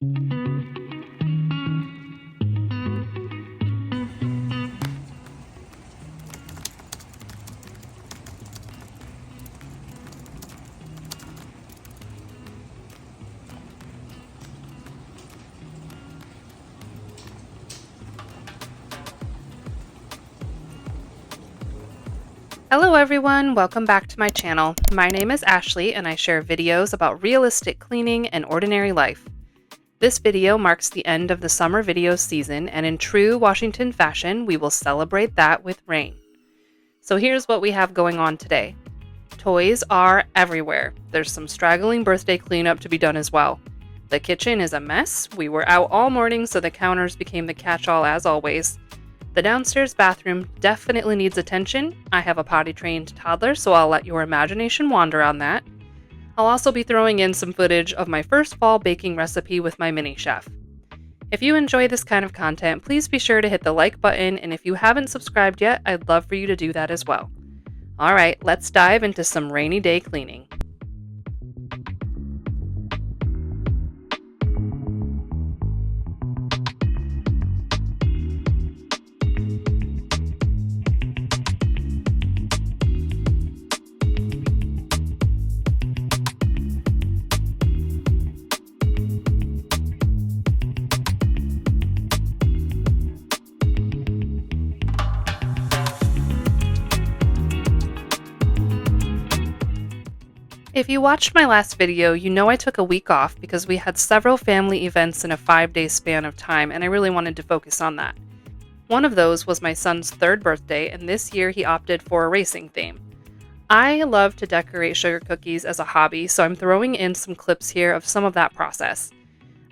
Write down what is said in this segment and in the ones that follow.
Hello everyone, welcome back to my channel. My name is Ashley and I share videos about realistic cleaning and ordinary life. This video marks the end of the summer video season, and in true Washington fashion, we will celebrate that with rain. So here's what we have going on today. Toys are everywhere. There's some straggling birthday cleanup to be done as well. The kitchen is a mess. We were out all morning, so the counters became the catch-all as always. The downstairs bathroom definitely needs attention. I have a potty-trained toddler, so I'll let your imagination wander on that. I'll also be throwing in some footage of my first fall baking recipe with my mini chef. If you enjoy this kind of content, please be sure to hit the like button, and if you haven't subscribed yet, I'd love for you to do that as well. Alright, let's dive into some rainy day cleaning. If you watched my last video, you know I took a week off because we had several family events in a 5-day span of time, and I really wanted to focus on that. One of those was my son's 3rd birthday, and this year he opted for a racing theme. I love to decorate sugar cookies as a hobby, so I'm throwing in some clips here of some of that process.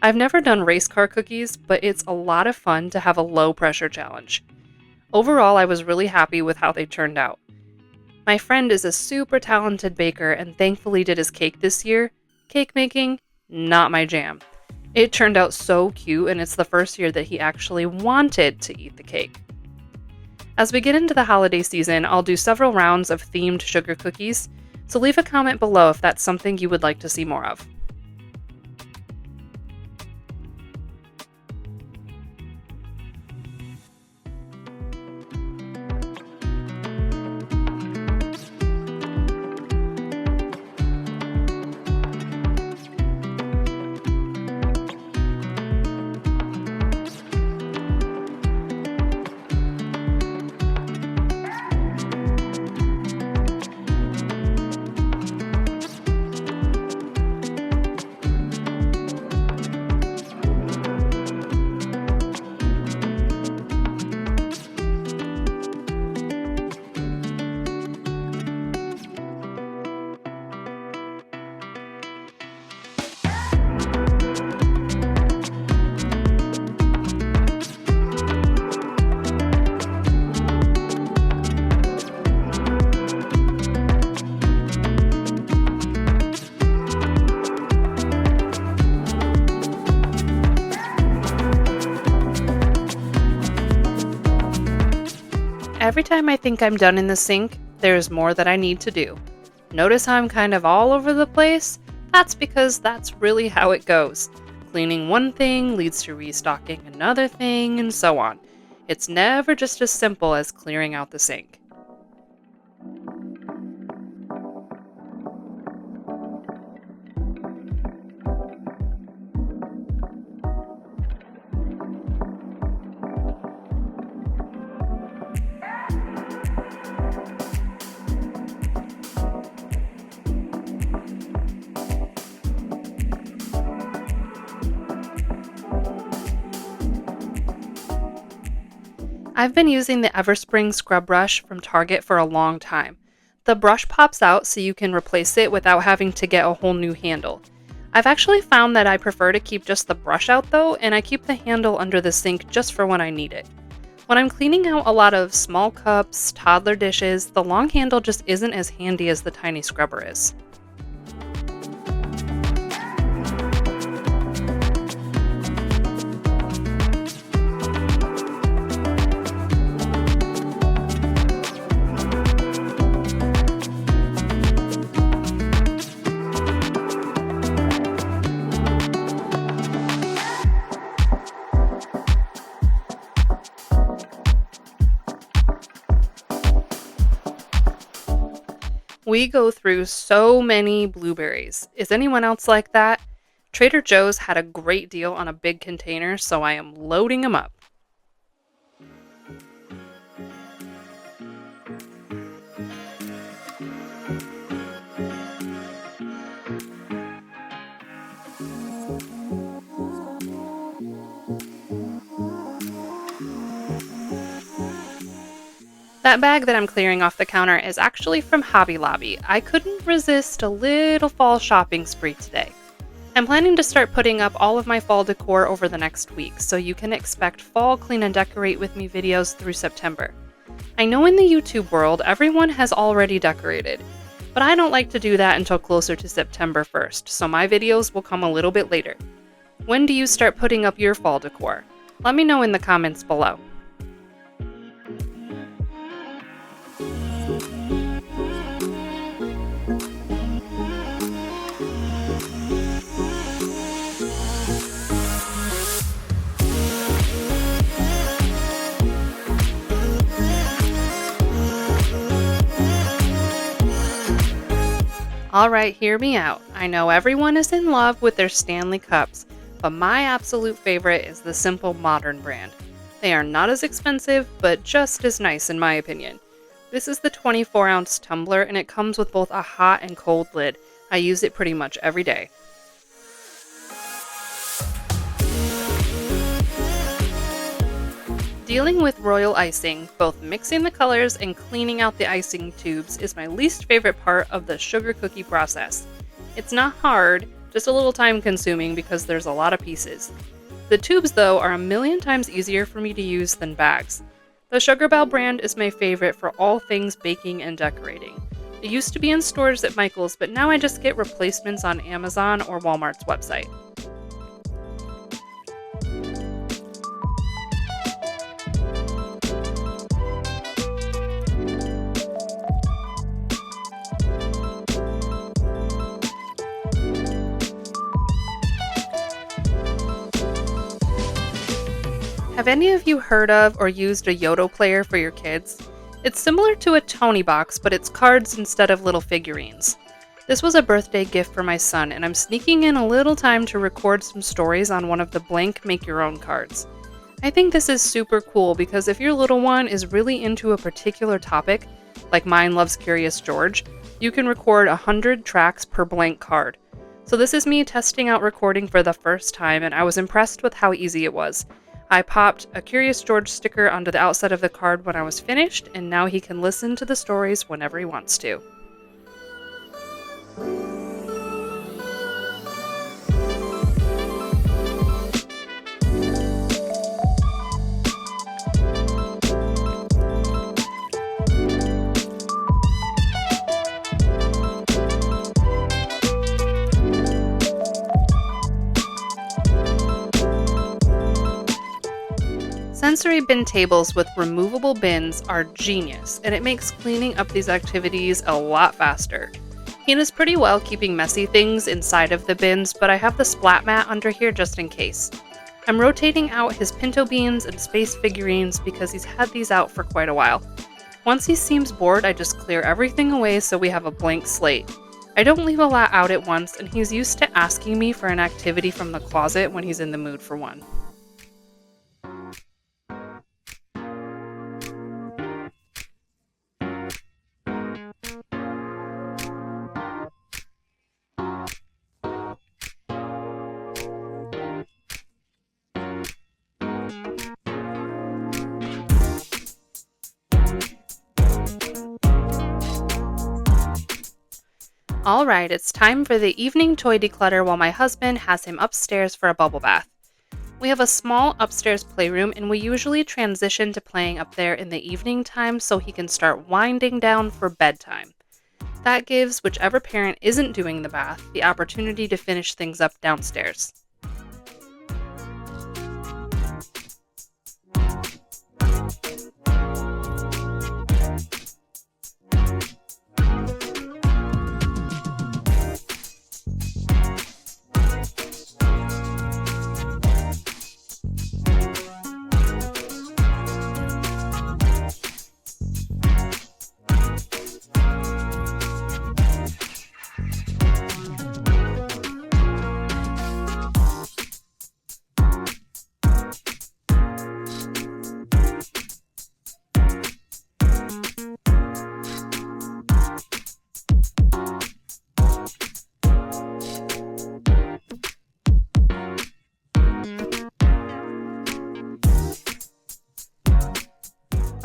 I've never done race car cookies, but it's a lot of fun to have a low pressure challenge. Overall, I was really happy with how they turned out. My friend is a super talented baker and thankfully did his cake this year. Cake making, not my jam. It turned out so cute, and it's the first year that he actually wanted to eat the cake. As we get into the holiday season, I'll do several rounds of themed sugar cookies, so leave a comment below if that's something you would like to see more of. Every time I think I'm done in the sink, there's more that I need to do. Notice how I'm kind of all over the place? That's because that's really how it goes. Cleaning one thing leads to restocking another thing, and so on. It's never just as simple as clearing out the sink. I've been using the Everspring scrub brush from Target for a long time. The brush pops out so you can replace it without having to get a whole new handle. I've actually found that I prefer to keep just the brush out though, and I keep the handle under the sink just for when I need it. When I'm cleaning out a lot of small cups, toddler dishes, the long handle just isn't as handy as the tiny scrubber is. We go through so many blueberries. Is anyone else like that? Trader Joe's had a great deal on a big container, so I am loading them up. That bag that I'm clearing off the counter is actually from Hobby Lobby. I couldn't resist a little fall shopping spree today. I'm planning to start putting up all of my fall decor over the next week, so you can expect fall clean and decorate with me videos through September. I know in the YouTube world, everyone has already decorated, but I don't like to do that until closer to September 1st, so my videos will come a little bit later. When do you start putting up your fall decor? Let me know in the comments below. Alright, hear me out. I know everyone is in love with their Stanley Cups, but my absolute favorite is the Simple Modern brand. They are not as expensive, but just as nice in my opinion. This is the 24-ounce tumbler, and it comes with both a hot and cold lid. I use it pretty much every day. Dealing with royal icing, both mixing the colors and cleaning out the icing tubes, is my least favorite part of the sugar cookie process. It's not hard, just a little time consuming because there's a lot of pieces. The tubes, though, are a million times easier for me to use than bags. The Sugar Belle brand is my favorite for all things baking and decorating. It used to be in stores at Michael's, but now I just get replacements on Amazon or Walmart's website. Have any of you heard of or used a Yoto player for your kids? It's similar to a Tony box, but it's cards instead of little figurines. This was a birthday gift for my son, and I'm sneaking in a little time to record some stories on one of the blank make-your-own cards. I think this is super cool because if your little one is really into a particular topic, like mine loves Curious George, you can record 100 tracks per blank card. So this is me testing out recording for the first time, and I was impressed with how easy it was. I popped a Curious George sticker onto the outside of the card when I was finished, and now he can listen to the stories whenever he wants to. Sensory bin tables with removable bins are genius, and it makes cleaning up these activities a lot faster. He does pretty well keeping messy things inside of the bins, but I have the splat mat under here just in case. I'm rotating out his pinto beans and space figurines because he's had these out for quite a while. Once he seems bored, I just clear everything away so we have a blank slate. I don't leave a lot out at once, and he's used to asking me for an activity from the closet when he's in the mood for one. Alright, it's time for the evening toy declutter while my husband has him upstairs for a bubble bath. We have a small upstairs playroom, and we usually transition to playing up there in the evening time so he can start winding down for bedtime. That gives whichever parent isn't doing the bath the opportunity to finish things up downstairs.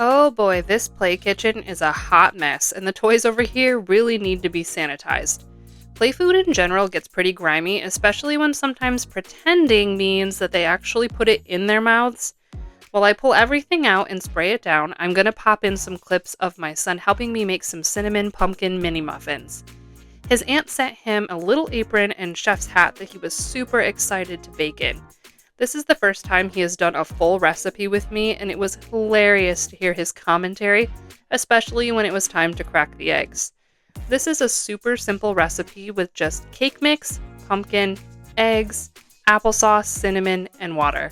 Oh boy, this play kitchen is a hot mess, and the toys over here really need to be sanitized. Play food in general gets pretty grimy, especially when sometimes pretending means that they actually put it in their mouths. While I pull everything out and spray it down, I'm gonna pop in some clips of my son helping me make some cinnamon pumpkin mini muffins. His aunt sent him a little apron and chef's hat that he was super excited to bake in. This is the first time he has done a full recipe with me, and it was hilarious to hear his commentary, especially when it was time to crack the eggs. This is a super simple recipe with just cake mix, pumpkin, eggs, applesauce, cinnamon, and water.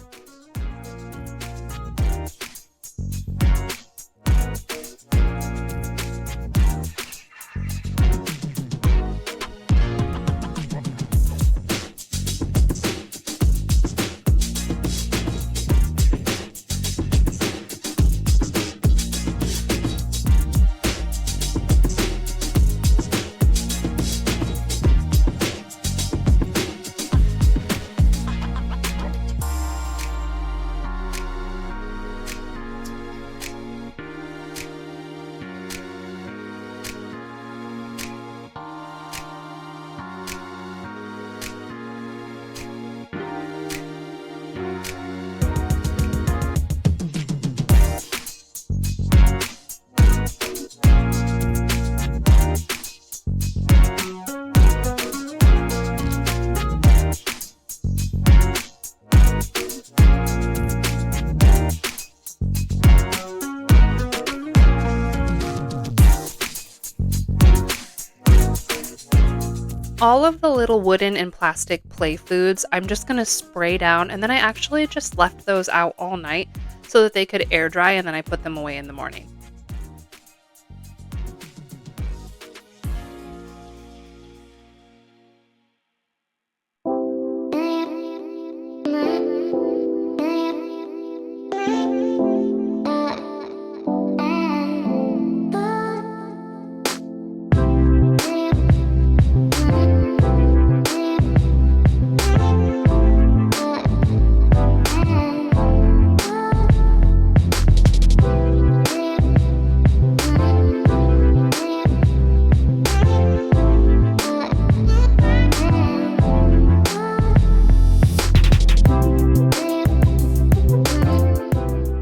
All of the little wooden and plastic play foods, I'm just going to spray down, and then I actually just left those out all night so that they could air dry, and then I put them away in the morning.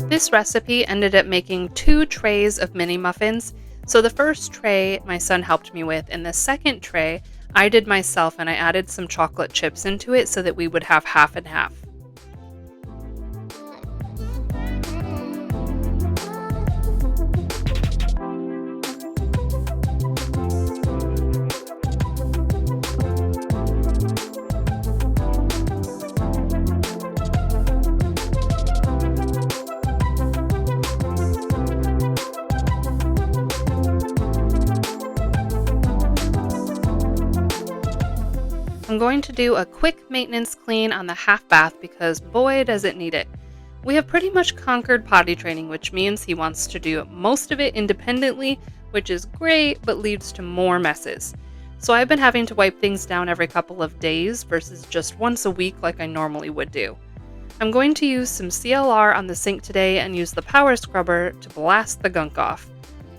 This recipe ended up making 2 trays of mini muffins. So the first tray my son helped me with, and the second tray I did myself, and I added some chocolate chips into it so that we would have half and half. I'm going to do a quick maintenance clean on the half bath because boy does it need it. We have pretty much conquered potty training, which means he wants to do most of it independently, which is great but leads to more messes. So I've been having to wipe things down every couple of days versus just once a week like I normally would do. I'm going to use some CLR on the sink today and use the power scrubber to blast the gunk off.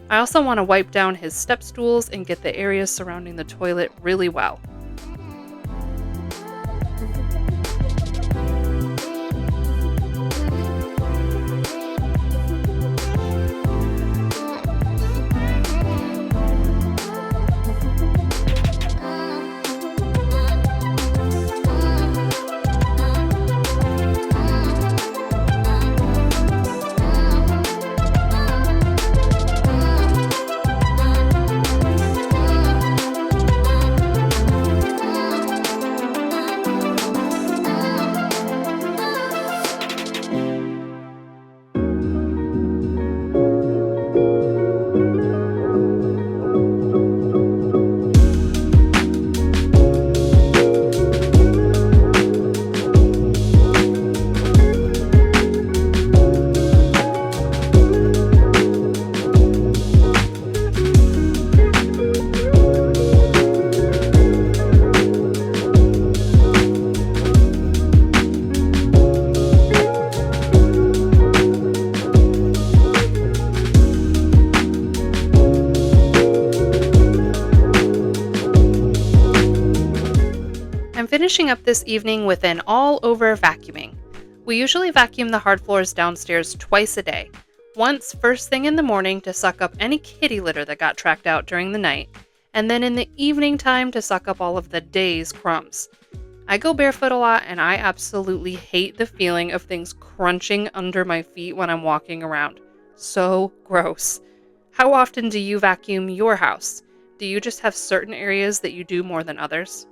I also want to wipe down his step stools and get the areas surrounding the toilet really well. finishing up this evening with an all-over vacuuming. We usually vacuum the hard floors downstairs twice a day. Once first thing in the morning to suck up any kitty litter that got tracked out during the night, and then in the evening time to suck up all of the day's crumbs. I go barefoot a lot, and I absolutely hate the feeling of things crunching under my feet when I'm walking around. So gross. How often do you vacuum your house? Do you just have certain areas that you do more than others?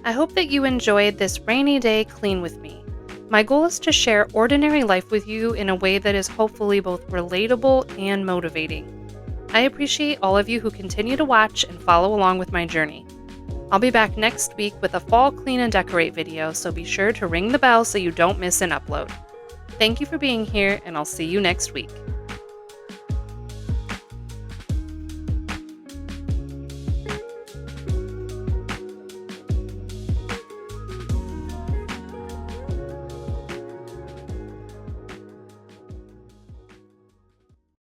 I hope that you enjoyed this rainy day clean with me. My goal is to share ordinary life with you in a way that is hopefully both relatable and motivating. I appreciate all of you who continue to watch and follow along with my journey. I'll be back next week with a fall clean and decorate video, so be sure to ring the bell so you don't miss an upload. Thank you for being here, and I'll see you next week.